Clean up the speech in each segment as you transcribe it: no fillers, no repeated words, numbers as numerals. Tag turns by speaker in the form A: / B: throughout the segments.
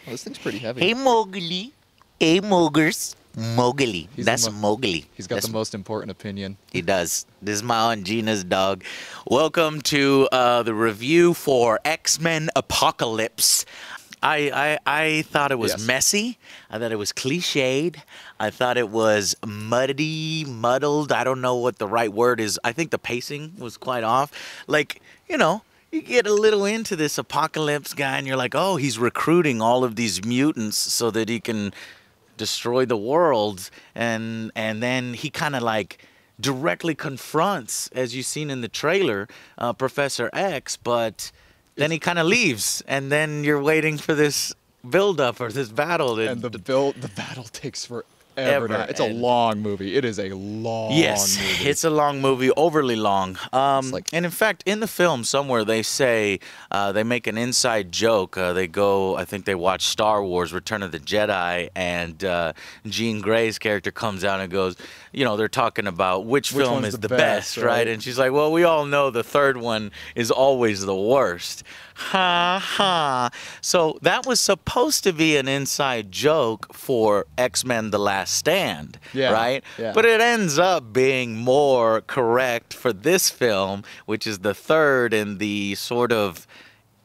A: Oh, this thing's pretty heavy.
B: Hey, Mowgli. Hey, Mogers. Mowgli. That's Mowgli.
A: He's got the most important opinion.
B: He does. This is my Aunt Gina's dog. Welcome to the review for X-Men Apocalypse. I thought it was messy. I thought it was cliched. I thought it was muddled. I don't know what the right word is. I think the pacing was quite off. Like, you know, you get a little into this Apocalypse guy and you're like, oh, he's recruiting all of these mutants so that he can destroy the world. And then he kind of like directly confronts, as you've seen in the trailer, Professor X, but then he kind of leaves, and then you're waiting for this build-up or this battle.
A: And the battle takes forever. It's a long movie. It is a long movie.
B: It's a long movie, overly long. And in fact, in the film somewhere they say, they make an inside joke. They go, I think they watch Star Wars, Return of the Jedi, and Jean Grey's character comes out and goes, you know, they're talking about which film is the best, right? And she's like, well, we all know the third one is always the worst. Ha ha. So that was supposed to be an inside joke for X-Men The Last Stand, right? Yeah. But it ends up being more correct for this film, which is the third in the sort of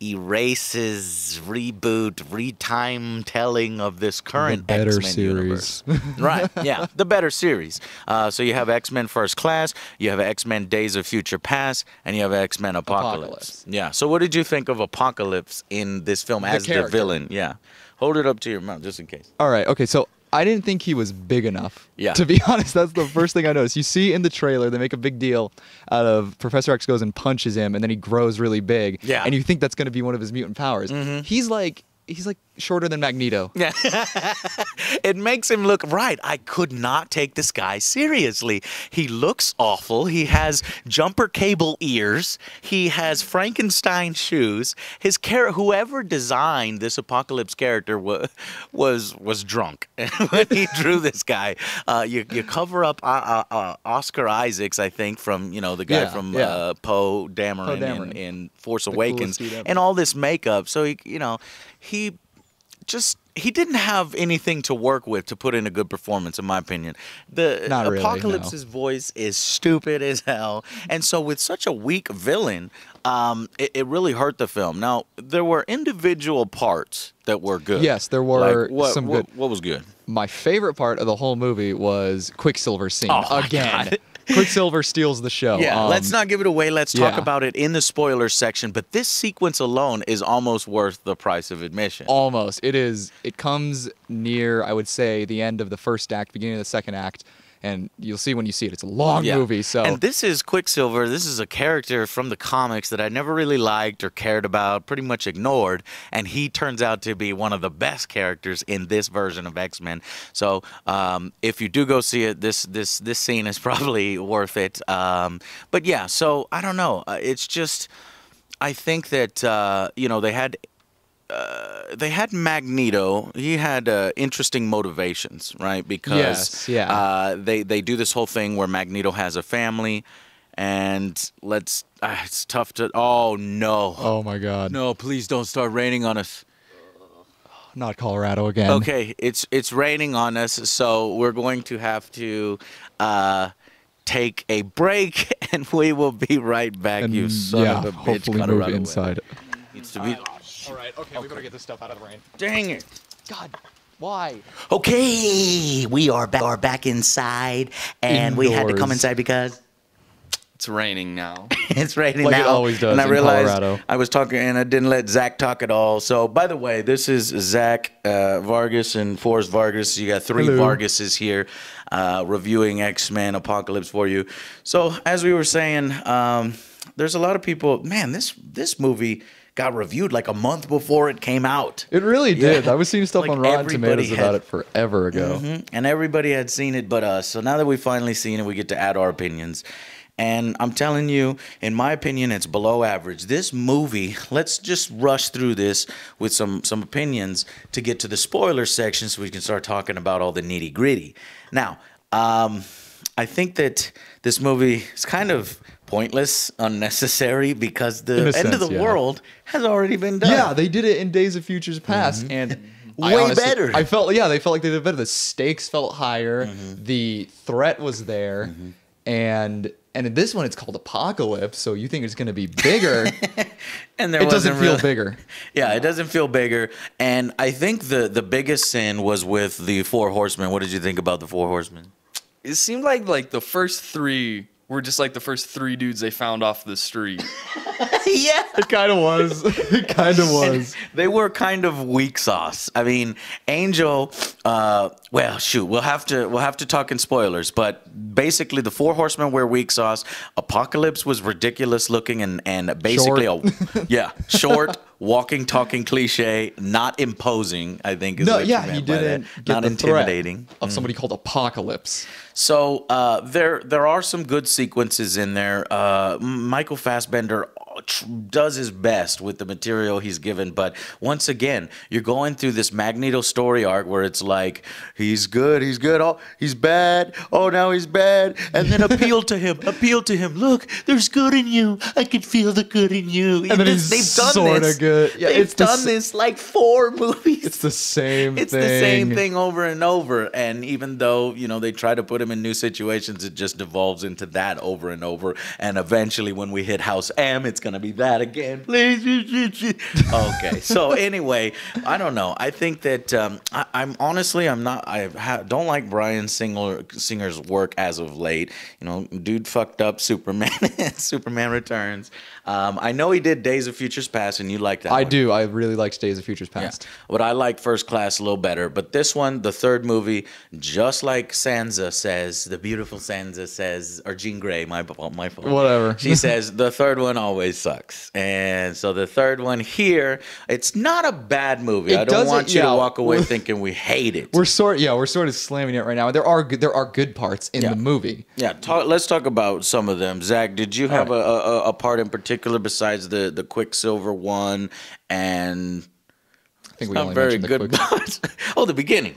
B: erases, reboot, retime telling of this current X-Men universe. Right, yeah, the better series. So you have X-Men First Class, you have X-Men Days of Future Past, and you have X-Men Apocalypse. Yeah, so what did you think of Apocalypse in this film as the villain? Yeah, hold it up to your mouth just in case.
A: All right, okay, so I didn't think he was big enough. Yeah. To be honest, that's the first thing I noticed. You see in the trailer, they make a big deal out of Professor X goes and punches him, and then he grows really big. Yeah. And you think that's going to be one of his mutant powers. Mm-hmm. He's like shorter than Magneto. Yeah.
B: It makes him look right. I could not take this guy seriously. He looks awful. He has jumper cable ears. He has Frankenstein shoes. His whoever designed this Apocalypse character was drunk when he drew this guy. You cover up Oscar Isaacs, I think, from the guy from Poe Dameron in Force Awakens, and all this makeup. So he didn't have anything to work with to put in a good performance, in my opinion. Apocalypse's voice is stupid as hell, and so with such a weak villain, it really hurt the film. Now, there were individual parts that were good.
A: Yes, there were some good.
B: What was good?
A: My favorite part of the whole movie was Quicksilver's scene again. Quicksilver steals the show.
B: Yeah, let's not give it away. Let's talk about it in the spoilers section. But this sequence alone is almost worth the price of admission.
A: Almost. It is. It comes near, I would say, the end of the first act, beginning of the second act. And you'll see when you see it. It's a long movie. And
B: this is Quicksilver. This is a character from the comics that I never really liked or cared about, pretty much ignored. And he turns out to be one of the best characters in this version of X-Men. So if you do go see it, this scene is probably worth it. But yeah, so I don't know. It's just, I think that, they had Magneto. He had interesting motivations, right? Because they do this whole thing where Magneto has a family, and it's tough to. Oh no!
A: Oh my God!
B: No, please don't start raining on us.
A: Not Colorado again.
B: Okay, it's raining on us, so we're going to have to take a break, and we will be right back. You son of a bitch!
A: Hopefully move inside.
B: Needs to be.
A: All right, okay, we better get this stuff out of the rain.
B: Dang it.
A: God, why?
B: Okay, we are back inside, and we had to come inside because
C: it's raining now.
B: It's raining
A: like
B: now.
A: It always does
B: and I realized
A: Colorado.
B: I was talking, and I didn't let Zach talk at all. So, by the way, this is Zach Vargas and Forrest Vargas. You got three Vargases here reviewing X-Men Apocalypse for you. So, as we were saying, there's a lot of people, man, this movie got reviewed like a month before it came out.
A: It really did. I was seeing stuff on Rotten Tomatoes about it forever ago.
B: And everybody had seen it but us. So now that we've finally seen it, we get to add our opinions. And I'm telling you, in my opinion, it's below average. This movie, let's just rush through this with some opinions to get to the spoiler section so we can start talking about all the nitty gritty. Now, I think that this movie is kind of pointless, unnecessary, because the end of the world has already been done.
A: Yeah, they did it in Days of Futures Past, and
B: way better.
A: I felt, they felt like they did better. The stakes felt higher. The threat was there. And in this one, it's called Apocalypse, so you think it's going to be bigger.
B: And
A: it doesn't feel bigger.
B: Yeah, it doesn't feel bigger. And I think the biggest sin was with the Four Horsemen. What did you think about the Four Horsemen?
C: It seemed like the first three were just like the first three dudes they found off the street.
B: Yeah.
A: It kind of was. It kind of was.
B: They were kind of weak sauce. I mean, Angel, well, shoot, we'll have to talk in spoilers, but basically the Four Horsemen were weak sauce. Apocalypse was ridiculous looking and basically short, walking, talking cliche, not imposing, I think is what you meant
A: he
B: by
A: didn't
B: that.
A: get
B: Not
A: the
B: intimidating.
A: threat of somebody called Apocalypse.
B: So there are some good sequences in there. Michael Fassbender does his best with the material he's given, but once again, you're going through this Magneto story arc where it's like he's good, oh, he's bad, oh, now he's bad, and then appeal to him. Look, there's good in you. I can feel the good in you.
A: And then he's sort of good.
B: Yeah, they've done this like 4 movies.
A: It's the same thing.
B: It's the same thing over and over. And even though they try to put him in new situations, it just devolves into that over and over. And eventually, when we hit House M, it's gonna be that again, please. Okay, so anyway, I don't know. I think that I'm honestly, don't like Bryan Singer's work as of late. Dude fucked up Superman. Superman Returns. I know he did Days of Futures Past, and you like that.
A: I do. I really liked Days of Futures Past.
B: Yeah. But I like First Class a little better. But this one, the third movie, just like Sansa says, the beautiful Sansa says, or Jean Grey, my fault.
A: Whatever.
B: She says the third one always sucks. And so the third one here, it's not a bad movie. I don't want you to walk away thinking we hate it.
A: We're sort of slamming it right now. There are good parts in the movie.
B: Yeah. Let's talk about some of them. Zach, did you have a part in particular besides the Quicksilver one? And
A: I think we only mentioned the good
B: parts. Oh, the beginning.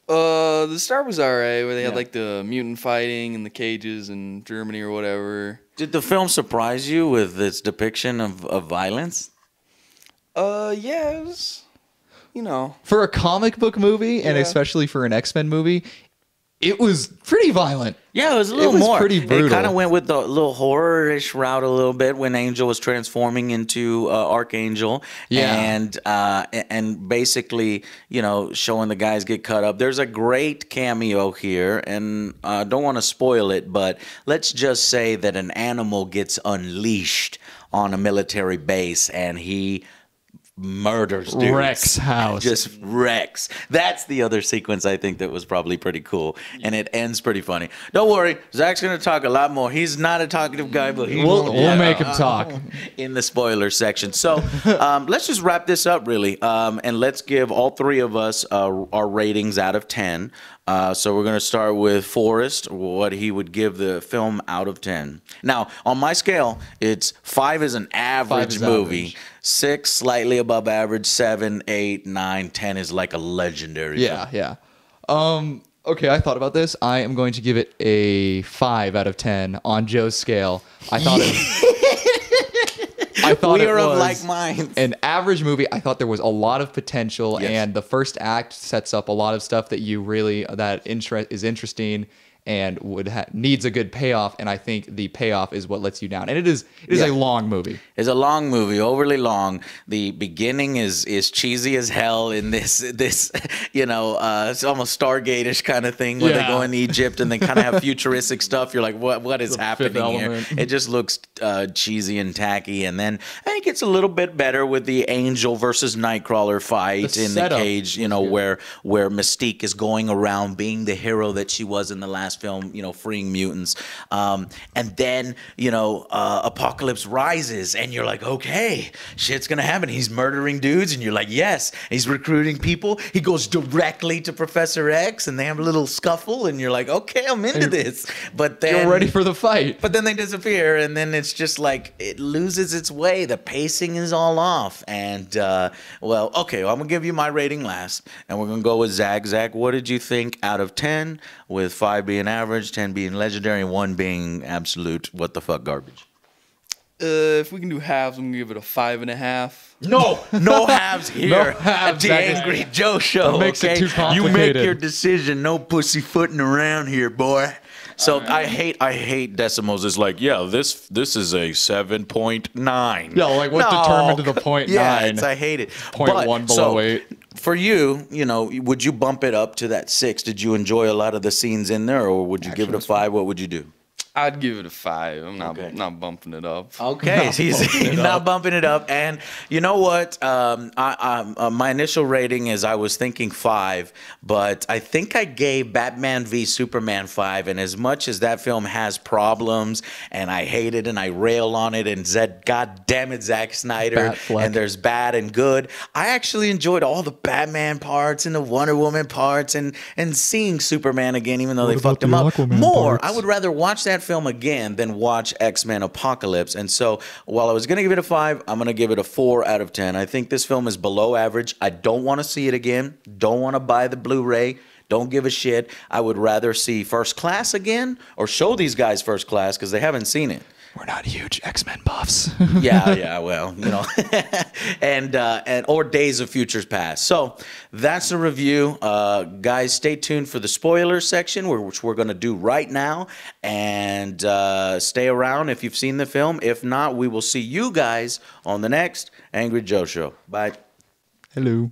C: The start was alright, where they had like the mutant fighting in the cages in Germany or whatever.
B: Did the film surprise you with its depiction of violence?
C: Yeah, it was,
A: for a comic book movie and especially for an X-Men movie, it was pretty violent.
B: Yeah, it was a little more.
A: Pretty brutal.
B: It kind of went with the little horror-ish route a little bit when Angel was transforming into Archangel.
A: Yeah.
B: And basically, showing the guys get cut up. There's a great cameo here, and I don't want to spoil it, but let's just say that an animal gets unleashed on a military base, and he murders dudes.
A: Wrecks house.
B: Just wrecks. That's the other sequence I think that was probably pretty cool. And it ends pretty funny. Don't worry, Zach's going to talk a lot more. He's not a talkative guy, but
A: we'll make him talk
B: in the spoiler section. So let's just wrap this up, really. And let's give all three of us our ratings out of 10. So we're going to start with Forrest, what he would give the film out of 10. Now, on my scale, it's 5 is an average movie. Average. 6, slightly above average. 7, 8, 9, 10 is like a legendary film.
A: Yeah. Okay, I thought about this. I am going to give it a 5 out of 10 on Joe's scale. I thought
B: we are of like minds.
A: An average movie. I thought there was a lot of potential, and the first act sets up a lot of stuff that is interesting and needs a good payoff. And I think the payoff is what lets you down. And it is a long movie.
B: It's a long movie, overly long. The beginning is cheesy as hell in this it's almost Stargate-ish kind of thing where they go in Egypt and they kind of have futuristic stuff. You're like, what is happening here? It just looks cheesy and tacky. And then I think it's a little bit better with the Angel versus Nightcrawler fight in the cage, where Mystique is going around being the hero that she was in the last film, freeing mutants. And then, Apocalypse rises and you're like, okay, shit's gonna happen. He's murdering dudes and you're like, yes. He's recruiting people. He goes directly to Professor X and they have a little scuffle and you're like, okay, I'm into this. But then
A: you're ready for the fight.
B: But then they disappear and then it's just like it loses its way. The pacing is all off. And okay, I'm gonna give you my rating last and we're gonna go with Zach. Zach, what did you think out of 10, with 5 being average, 10 being legendary, and 1 being absolute what the fuck garbage?
C: If we can do halves, I'm gonna give it a 5.5.
B: No halves here
A: No halves,
B: at the Angry Joe Show.
A: That makes it too complicated.
B: You make your decision. No pussyfooting around here, boy. So I hate decimals. It's like, yeah, this is a 7.9.
A: Yeah, like what determined the 0.9?
B: Yeah, I hate it.
A: 0.1 below 8.
B: For you, would you bump it up to that 6? Did you enjoy a lot of the scenes in there, or would you give it a 5? What would you do?
C: I'd give it a 5. I'm not bumping it up.
B: Okay, he's not bumping it up. And you know what? My initial rating is I was thinking 5, but I think I gave Batman v Superman 5. And as much as that film has problems, and I hate it, and I rail on it, and God damn it, Zack Snyder, and there's bad and good, I actually enjoyed all the Batman parts and the Wonder Woman parts, and seeing Superman again, even though they fucked him up more. I would rather watch that film again than watch X-Men Apocalypse. And so while I was going to give it a 5, I'm going to give it a 4 out of 10. I think this film is below average. I don't want to see it again. Don't want to buy the Blu-ray. Don't give a shit. I would rather see First Class again, or show these guys First Class because they haven't seen it.
A: We're not huge X-Men buffs.
B: yeah, well, and or Days of Futures Past. So that's a review. Guys, stay tuned for the spoiler section, which we're going to do right now. And stay around if you've seen the film. If not, we will see you guys on the next Angry Joe Show. Bye.
A: Hello.